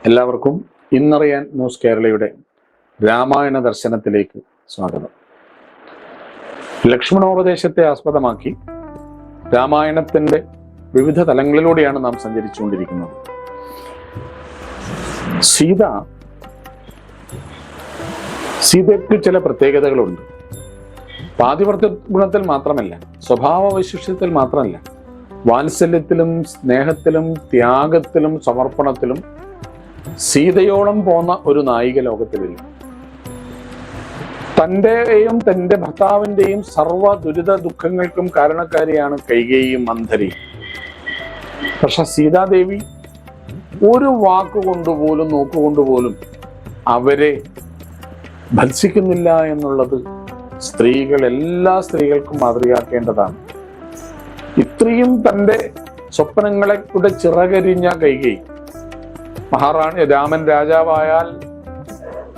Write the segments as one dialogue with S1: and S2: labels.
S1: എല്ലാവർക്കും ഇന്നറിയാൻ ന്യൂസ് കേരളയുടെ രാമായണ ദർശനത്തിലേക്ക് സ്വാഗതം. ലക്ഷ്മണോപദേശത്തെ ആസ്പദമാക്കി രാമായണത്തിന്റെ വിവിധ തലങ്ങളിലൂടെയാണ് നാം സഞ്ചരിച്ചുകൊണ്ടിരിക്കുന്നത്. സീതയ്ക്ക് ചില പ്രത്യേകതകളുണ്ട്. പാതിവ്രത്യ ഗുണത്തിൽ മാത്രമല്ല, സ്വഭാവ വൈശിഷ്ട്യത്തിൽ മാത്രമല്ല, വാത്സല്യത്തിലും സ്നേഹത്തിലും ത്യാഗത്തിലും സമർപ്പണത്തിലും സീതയോളം പോന്ന ഒരു നായിക ലോകത്തിലില്ല. തൻ്റെയും തൻ്റെ ഭർത്താവിൻ്റെയും സർവ്വ ദുരിത ദുഃഖങ്ങൾക്കും കാരണക്കാരിയാണ് കൈകേയിയും മന്ധരയും. പക്ഷെ സീതാദേവി ഒരു വാക്കുകൊണ്ടുപോലും നോക്കുകൊണ്ടുപോലും അവരെ ഭത്സിക്കുന്നില്ല എന്നുള്ളത് എല്ലാ സ്ത്രീകൾക്കും മാതൃകയാക്കേണ്ടതാണ്. ഇത്രയും തൻ്റെ സ്വപ്നങ്ങളെ കൂടെ ചിറകരിഞ്ഞ കൈകേയി മഹാറാണി, രാമൻ രാജാവായാൽ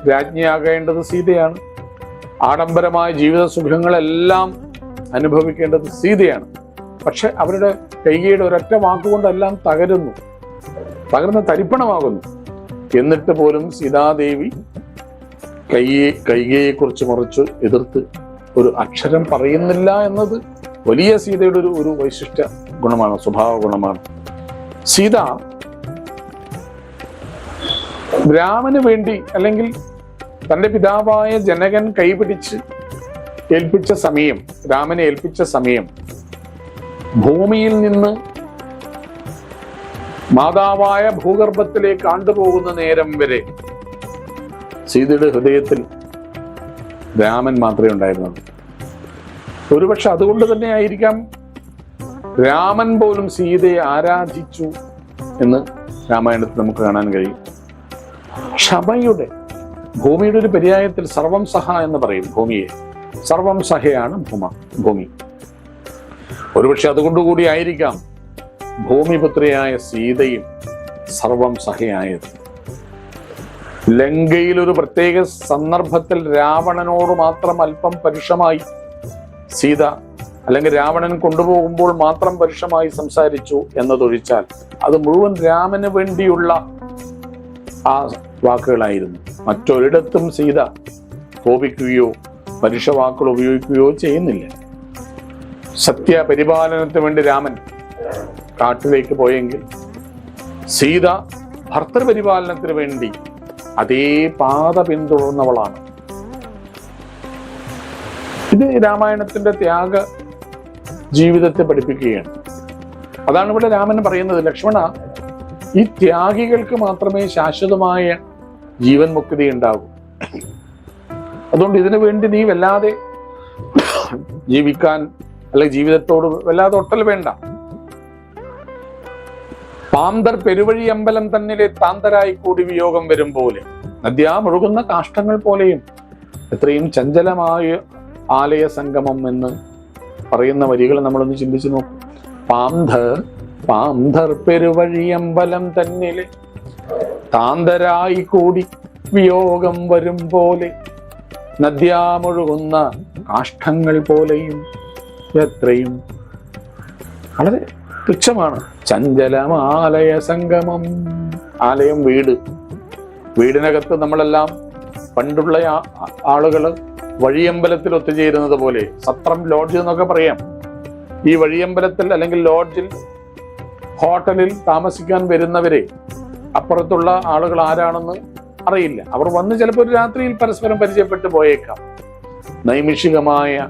S1: രാജ്ഞിയാകേണ്ടത് സീതയാണ്. ആഡംബരമായ ജീവിത സുഖങ്ങളെല്ലാം അനുഭവിക്കേണ്ടത് സീതയാണ്. പക്ഷെ അവരുടെ കൈകേയിയുടെ ഒരൊറ്റ വാക്കുകൊണ്ടെല്ലാം തകർന്ന് തരിപ്പണമാകുന്നു. എന്നിട്ട് പോലും സീതാദേവി കൈകേയിയെ കുറിച്ച് മറിച്ച് എതിർത്ത് ഒരു അക്ഷരം പറയുന്നില്ല എന്നത് വലിയ സീതയുടെ ഒരു വൈശിഷ്ട്യ ഗുണമാണ്, സ്വഭാവ ഗുണമാണ്. സീത രാമന് വേണ്ടി, അല്ലെങ്കിൽ തൻ്റെ പിതാവായ ജനകൻ കൈപിടിച്ച് രാമനെ ഏൽപ്പിച്ച സമയം, ഭൂമിയിൽ നിന്ന് മാതാവായ ഭൂഗർഭത്തിലേക്ക് ആണ്ടുപോകുന്ന നേരം വരെ സീതയുടെ ഹൃദയത്തിൽ രാമൻ മാത്രമേ ഉണ്ടായിരുന്നുള്ളൂ. ഒരുപക്ഷെ അതുകൊണ്ട് തന്നെ ആയിരിക്കാം രാമൻ പോലും സീതയെ ആരാധിച്ചു എന്ന് രാമായണത്തിൽ നമുക്ക് കാണാൻ കഴിയും. ഭൂമിയുടെ ഒരു പര്യായത്തിൽ സർവം സഹ എന്ന് പറയും. ഭൂമിയെ സർവം സഹയാണ് ഭൂമി. ഒരുപക്ഷെ അതുകൊണ്ടുകൂടി ആയിരിക്കാം ഭൂമിപുത്രിയായ സീതയും സർവം സഹയായത്. ലങ്കയിൽ ഒരു പ്രത്യേക സന്ദർഭത്തിൽ രാവണനോട് മാത്രം അല്പം പരുഷമായി സീത, അല്ലെങ്കിൽ രാവണൻ കൊണ്ടുപോകുമ്പോൾ മാത്രം പരുഷമായി സംസാരിച്ചു എന്നതൊഴിച്ചാൽ അത് മുഴുവൻ രാമന് വേണ്ടിയുള്ള ആ വാക്കുകളായിരുന്നു. മറ്റൊരിടത്തും സീത കോപിക്കുകയോ പരുഷവാക്കുകൾ ഉപയോഗിക്കുകയോ ചെയ്യുന്നില്ല. സത്യപരിപാലനത്തിന് വേണ്ടി രാമൻ കാട്ടിലേക്ക് പോയെങ്കിൽ സീത ഭർത്തൃപരിപാലനത്തിന് വേണ്ടി അതേ പാത പിന്തുടർന്നവളാണ്. ഇത് രാമായണത്തിന്റെ ത്യാഗ ജീവിതത്തെ പഠിപ്പിക്കുകയാണ്. അതാണ് ഇവിടെ രാമൻ പറയുന്നത്, ലക്ഷ്മണ, ഈ ത്യാഗികൾക്ക് മാത്രമേ ശാശ്വതമായ ജീവൻ മുക്തി ഉണ്ടാകൂ. അതുകൊണ്ട് ഇതിനു വേണ്ടി നീ വല്ലാതെ ജീവിക്കാൻ, അല്ലെങ്കിൽ ജീവിതത്തോട് വല്ലാതെ ഒട്ടൽ വേണ്ട. പാന്തർ പെരുവഴി അമ്പലം തന്നിലെ താന്തരായി കൂടി വിയോഗം വരും പോലെ, നദ്യാമൊഴുകുന്ന കാഷ്ടങ്ങൾ പോലെയും. എത്രയും ചഞ്ചലമായ ആലയ സംഗമം എന്ന് പറയുന്ന വരികൾ നമ്മളൊന്ന് ചിന്തിച്ചു നോക്കും. പാന്തർ പെരുവഴിയമ്പലം തന്നിലെ താന്തരായി കൂടി വിയോഗം വരും പോലെ, നദ്യാമൊഴുകുന്ന കാഷ്ടങ്ങൾ പോലെയും. എത്രയും വളരെ തുച്ഛമാണ്. ചഞ്ചലമാലയ സംഗമം. ആലയം വീടിനകത്ത് നമ്മളെല്ലാം പണ്ടുള്ള ആളുകള് വഴിയമ്പലത്തിൽ ഒത്തുചേരുന്നത് പോലെ, സത്രം, ലോഡ്ജ് എന്നൊക്കെ പറയാം. ഈ വഴിയമ്പലത്തിൽ അല്ലെങ്കിൽ ലോഡ്ജിൽ, ഹോട്ടലിൽ താമസിക്കാൻ വരുന്നവരെ അപ്പുറത്തുള്ള ആളുകൾ ആരാണെന്ന് അറിയില്ല. അവർ വന്ന് ചിലപ്പോൾ ഒരു രാത്രിയിൽ പരസ്പരം പരിചയപ്പെട്ടു പോയേക്കാം. നൈമിഷികമായ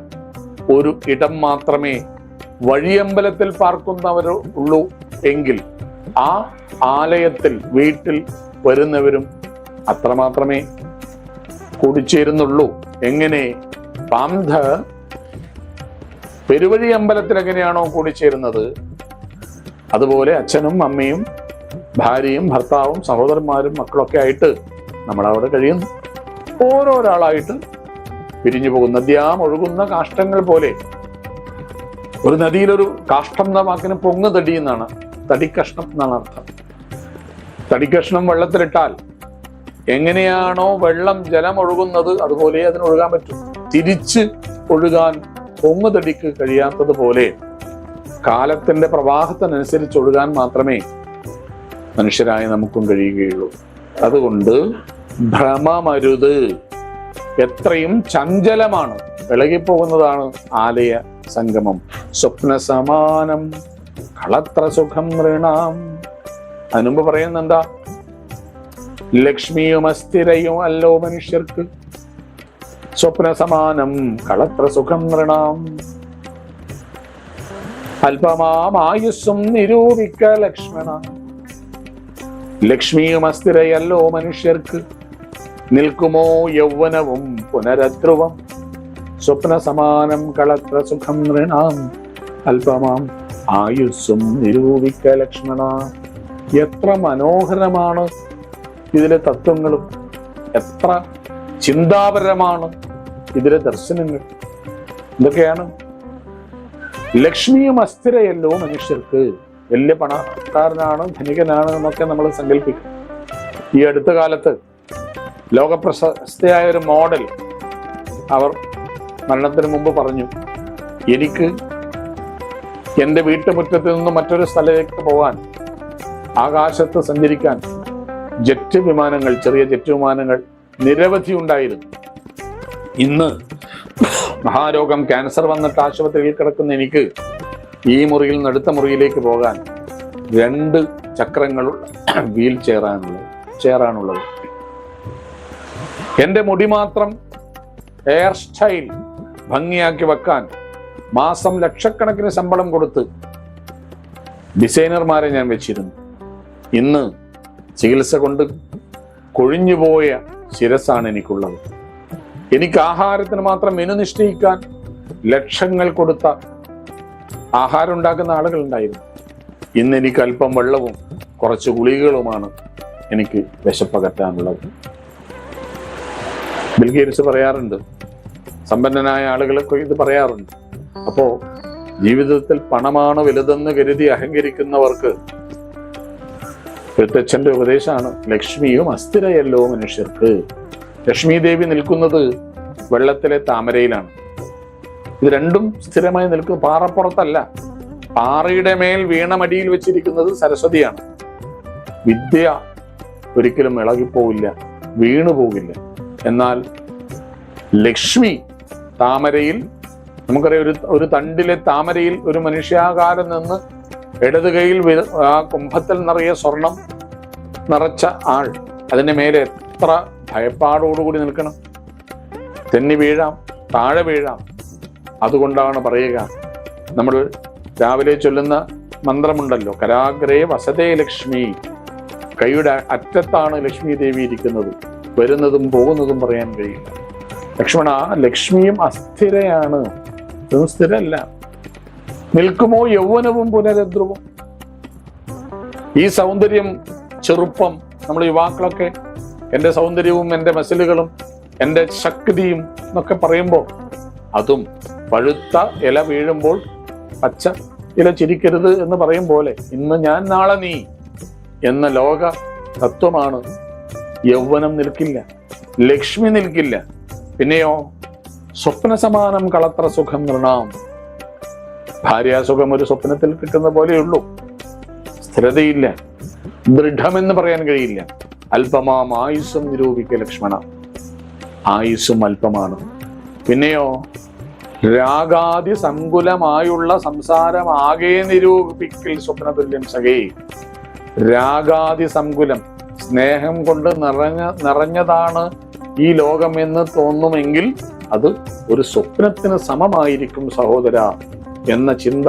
S1: ഒരു ഇടം മാത്രമേ വഴിയമ്പലത്തിൽ പാർക്കുന്നവരുള്ളൂ എങ്കിൽ ആ ആലയത്തിൽ, വീട്ടിൽ വരുന്നവരും അത്രമാത്രമേ കൂടിച്ചേരുന്നുള്ളൂ. എങ്ങനെ? പാന്ത പെരുവഴി അമ്പലത്തിൽ എങ്ങനെയാണോ കൂടിച്ചേരുന്നത്, അതുപോലെ അച്ഛനും അമ്മയും ഭാര്യയും ഭർത്താവും സഹോദരന്മാരും മക്കളൊക്കെ ആയിട്ട് നമ്മളവിടെ കഴിയുന്നു. ഓരോരാളായിട്ട് പിരിഞ്ഞു പോകും. നദ്യാമൊഴുകുന്ന കാഷ്ടങ്ങൾ പോലെ. ഒരു നദിയിലൊരു കാഷ്ടം എന്ന വാക്കിന് പൊങ്ങ് തടി എന്നാണ്, തടിക്കഷ്ണം എന്നാണ് അർത്ഥം. തടിക്കഷ്ണം വെള്ളത്തിലിട്ടാൽ എങ്ങനെയാണോ ജലം ഒഴുകുന്നത് അതുപോലെ അതിന് ഒഴുകാൻ പറ്റും. തിരിച്ച് ഒഴുകാൻ പൊങ്ങ് തടിക്ക് കഴിയാത്തതുപോലെ കാലത്തിന്റെ പ്രവാഹത്തിനനുസരിച്ച് ഒഴുകാൻ മാത്രമേ മനുഷ്യരായ നമുക്കും കഴിയുകയുള്ളൂ. അതുകൊണ്ട് ഭ്രമമരുത്. എത്രയും ചഞ്ചലമാണ്, ഇളകിപ്പോകുന്നതാണ് ആലയ സംഗമം. സ്വപ്ന സമാനം കളത്ര സുഖം നൃണാം. അതിനുമ്പ് പറയുന്നെന്താ? ലക്ഷ്മിയും അസ്ഥിരയും അല്ലോ മനുഷ്യർക്ക്, സ്വപ്ന സമാനം കളത്ര സുഖം നൃണാം. അല്പമായുസ്സും നിരൂപിക്ക ലക്ഷ്മണ. ലക്ഷ്മിയും അസ്ഥിരയല്ലോ മനുഷ്യർക്ക്, നിൽക്കുമോ യൗവനവും പുനരധ്രുവം. സ്വപ്ന സമാനം കളത്ര സുഖം നൃണാം, അല്പമാം ആയുസ്സും നിരൂപിക്ക ലക്ഷ്മണ. എത്ര മനോഹരമാണ് ഇതിലെ തത്വങ്ങളും, എത്ര ചിന്താപരമാണ് ഇതിലെ ദർശനങ്ങൾ. ഇതൊക്കെയാണ് ലക്ഷ്മിയും അസ്ഥിരയല്ലോ മനുഷ്യർക്ക്. വലിയ പണക്കാരനാണ്, ധനികനാണ് എന്നൊക്കെ നമ്മൾ സങ്കല്പിക്കും. ഈ അടുത്ത കാലത്ത് ലോകപ്രശസ്തയായ ഒരു മോഡൽ അവർ മരണത്തിന് മുമ്പ് പറഞ്ഞു, എനിക്ക് എൻ്റെ വീട്ടുമുറ്റത്ത് നിന്ന് മറ്റൊരു സ്ഥലത്തേക്ക് പോകാൻ, ആകാശത്ത് സഞ്ചരിക്കാൻ ജെറ്റ് വിമാനങ്ങൾ, ചെറിയ ജെറ്റ് വിമാനങ്ങൾ നിരവധി ഉണ്ടായിരുന്നു. ഇന്ന് മഹാരോഗം ക്യാൻസർ വന്നിട്ട് ആശുപത്രിയിൽ കിടക്കുന്ന എനിക്ക് ഈ മുറിയിൽ നിന്ന് അടുത്ത മുറിയിലേക്ക് പോകാൻ 2 ചക്രങ്ങളുള്ള വീൽ ചെയറാണുള്ളത്. എൻ്റെ മുടി മാത്രം ഹെയർ സ്റ്റൈൽ ഭംഗിയാക്കി വെക്കാൻ മാസം ലക്ഷക്കണക്കിന് ശമ്പളം കൊടുത്ത് ഡിസൈനർമാരെ ഞാൻ വെച്ചിരുന്നു. ഇന്ന് ചികിത്സ കൊണ്ട് കൊഴിഞ്ഞുപോയ ശിരസാണ് എനിക്കുള്ളത്. എനിക്ക് ആഹാരത്തിന് മാത്രം മെനു നിശ്ചയിക്കാൻ ലക്ഷങ്ങൾ കൊടുത്ത ആഹാരം ഉണ്ടാക്കുന്ന ആളുകൾ ഉണ്ടായിരുന്നു. ഇന്ന് എനിക്ക് അല്പം വെള്ളവും കുറച്ച് ഗുളികകളുമാണ് എനിക്ക് വിശപ്പകറ്റാനുള്ളത്. ബിൽ ഗേറ്റ്സ് പറയാറുണ്ട്, സമ്പന്നനായ ആളുകളൊക്കെ ഇത് പറയാറുണ്ട്. അപ്പോ ജീവിതത്തിൽ പണമാണ് വലുതെന്ന് കരുതി അഹങ്കരിക്കുന്നവർക്ക് എഴുത്തച്ഛന്റെ ഉപദേശമാണ് ലക്ഷ്മിയും അസ്ഥിരയല്ലോ മനുഷ്യർക്ക്. ലക്ഷ്മി ദേവി നിൽക്കുന്നത് വെള്ളത്തിലെ താമരയിലാണ്. ഇത് രണ്ടും സ്ഥിരമായി നിൽക്കുന്നത് പാറപ്പുറത്തല്ല. പാറയുടെ മേൽ വീണമടിയിൽ വെച്ചിരിക്കുന്നത് സരസ്വതിയാണ്. വിദ്യ ഒരിക്കലും ഇളകിപ്പോവില്ല, വീണുപോകില്ല. എന്നാൽ ലക്ഷ്മി താമരയിൽ, നമുക്കറിയാം, ഒരു തണ്ടിലെ താമരയിൽ ഒരു മനുഷ്യാകാരം നിന്ന് ഇടത് കൈയിൽ ആ കുംഭത്തിൽ നിറയെ സ്വർണം നിറച്ച ആൾ അതിന്റെ മേലെ എത്ര ഭയപ്പാടോടുകൂടി നിൽക്കണം. തെന്നി വീഴാം, താഴെ വീഴാം. അതുകൊണ്ടാണ് പറയുക, നമ്മൾ രാവിലെ ചൊല്ലുന്ന മന്ത്രമുണ്ടല്ലോ, കരാഗ്രേ വസതേ ലക്ഷ്മി. കൈയുടെ അറ്റത്താണ് ലക്ഷ്മി ദേവി ഇരിക്കുന്നത്. വരുന്നതും പോകുന്നതും പറയാൻ കഴിയില്ല. ലക്ഷ്മണ, ലക്ഷ്മിയും അസ്ഥിരയാണ്, ഇതൊന്നും സ്ഥിരമല്ല. നിൽക്കുമോ യൗവനവും പുനരധ്രുവം. ഈ സൗന്ദര്യം, ചെറുപ്പം, നമ്മൾ യുവാക്കളൊക്കെ എൻ്റെ സൗന്ദര്യവും എൻ്റെ മസിലുകളും എൻ്റെ ശക്തിയും എന്നൊക്കെ പറയുമ്പോൾ, അതും പഴുത്ത ഇല വീഴുമ്പോൾ പച്ച ഇല ചിരിക്കരുത് എന്ന് പറയും പോലെ, ഇന്ന് ഞാൻ നാളെ നീ എന്ന ലോക തത്വമാണ്. യൗവനം നിൽക്കില്ല, ലക്ഷ്മി നിൽക്കില്ല. പിന്നെയോ സ്വപ്ന സമാനം കളത്ര സുഖം നൃണാം. ഭാര്യാസുഖം ഒരു സ്വപ്നത്തിൽ കിട്ടുന്ന പോലെയുള്ളൂ, സ്ഥിരതയില്ല, ദൃഢമെന്ന് പറയാൻ കഴിയില്ല. അല്പമാം ആയുസ്സും നിരൂപിക്ക ലക്ഷ്മണ. ആയുസ്സും അല്പമാണ്. പിന്നെയോ രാഗാദി സങ്കുലമായുള്ള സംസാരം ആകെ നിരൂപിക്കൽ സ്വപ്നതുല്യം സഖേ. രാഗാദി സങ്കുലം, സ്നേഹം കൊണ്ട് നിറഞ്ഞതാണ് ഈ ലോകം എന്ന് തോന്നുമെങ്കിൽ അത് ഒരു സ്വപ്നത്തിന് സമമായിരിക്കും സഹോദര എന്ന ചിന്ത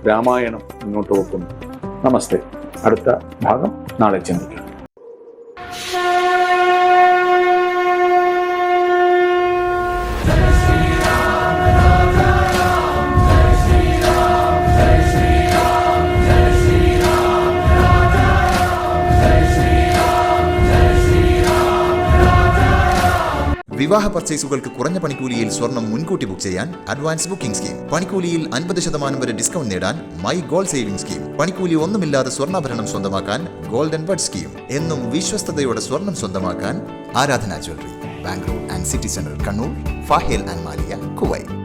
S1: രാമായണം മുന്നോട്ട് വെക്കുന്നു. നമസ്തേ. അടുത്ത ഭാഗം നാളെ ചിന്തിക്കാം.
S2: വിവാഹ പർച്ചേസുകൾക്ക് കുറഞ്ഞ പണിക്കൂലിയിൽ സ്വർണം മുൻകൂട്ടി ബുക്ക് ചെയ്യാൻ അഡ്വാൻസ് ബുക്കിംഗ് സ്കീം. പണിക്കൂലിയിൽ 50% വരെ ഡിസ്കൗണ്ട് നേടാൻ മൈ ഗോൾഡ് സേവിംഗ് സ്കീം. പണിക്കൂലി ഒന്നുമില്ലാതെ സ്വർണ്ണാഭരണം സ്വന്തമാക്കാൻ ഗോൾഡൻ ബഡ് സ്കീം. എന്നും വിശ്വസ്തയോടെ സ്വർണം സ്വന്തമാക്കാൻ Aradhana jewellery, Bangalore and city centre, Kannur, Fahaheel and Maliya, Kuwait.